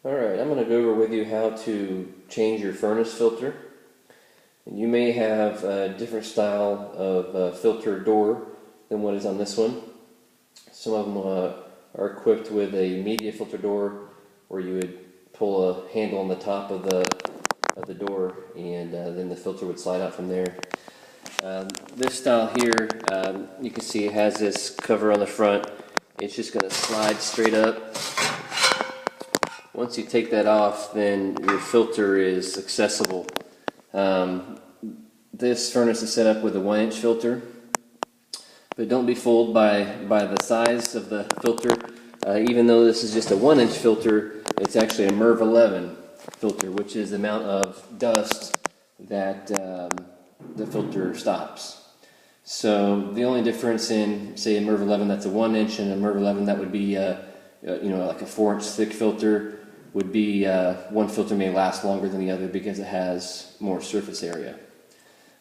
Alright, I'm going to go over with you how to change your furnace filter. And you may have a different style of filter door than what is on this one. Some of them are equipped with a media filter door where you would pull a handle on the top of the door and then the filter would slide out from there. This style here, you can see it has this cover on the front. It's just going to slide straight up. Once you take that off, then your filter is accessible. This furnace is set up with a 1-inch filter, but don't be fooled by the size of the filter. Even though this is just a 1-inch filter, it's actually a MERV 11 filter, which is the amount of dust that the filter stops. So the only difference in, say, a MERV 11 that's a 1-inch and a MERV 11 that would be like a 4-inch thick filter would be one filter may last longer than the other because it has more surface area.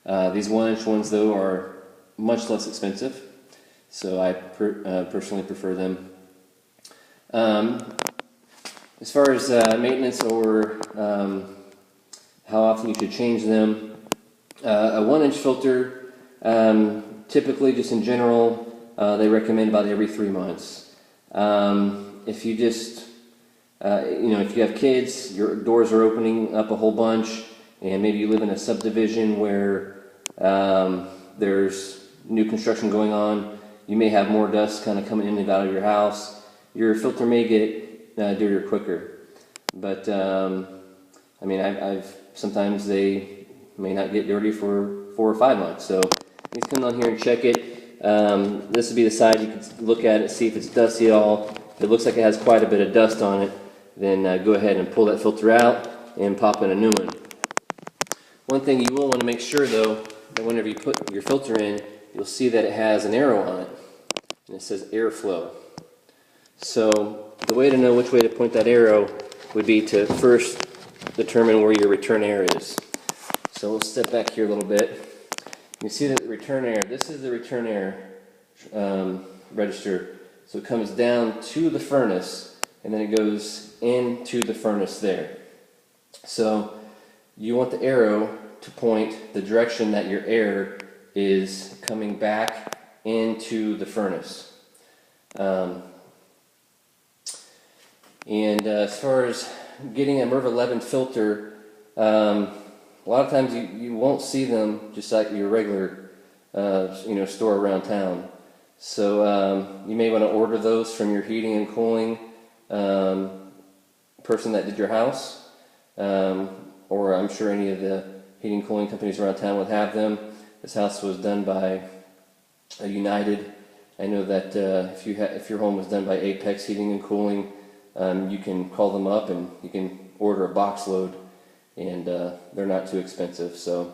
These 1-inch ones, though, are much less expensive, so I personally prefer them. As far as maintenance or how often you should change them, a 1-inch filter, typically, just in general, they recommend about every 3 months. If you just if you have kids, your doors are opening up a whole bunch, and maybe you live in a subdivision where there's new construction going on, you may have more dust kind of coming in and out of your house. Your filter may get dirtier quicker. But, I've sometimes they may not get dirty for 4 or 5 months. So you just come on here and check it. This would be the side you can look at it, see if it's dusty at all. If it looks like it has quite a bit of dust on it, then go ahead and pull that filter out and pop in a new one. One thing you will want to make sure, though, that whenever you put your filter in, you'll see that it has an arrow on it, and it says airflow. So the way to know which way to point that arrow would be to first determine where your return air is. So we'll step back here a little bit. You see that the return air, this is the return air register. So it comes down to the furnace, and then it goes into the furnace there. So you want the arrow to point the direction that your air is coming back into the furnace. As far as getting a MERV 11 filter, a lot of times you won't see them just like your regular store around town. So you may want to order those from your heating and cooling person that did your house, or I'm sure any of the heating and cooling companies around town would have them. This house was done by United. I know that if your home was done by Apex Heating and Cooling, you can call them up and you can order a box load, and they're not too expensive. So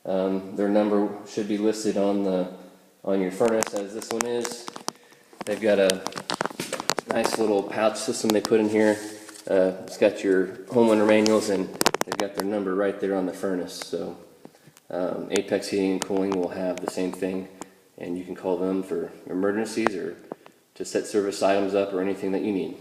their number should be listed on your furnace, as this one is. They've got a nice little pouch system they put in here. It's got your homeowner manuals, and they've got their number right there on the furnace. So Apex Heating and Cooling will have the same thing, and you can call them for emergencies or to set service items up or anything that you need.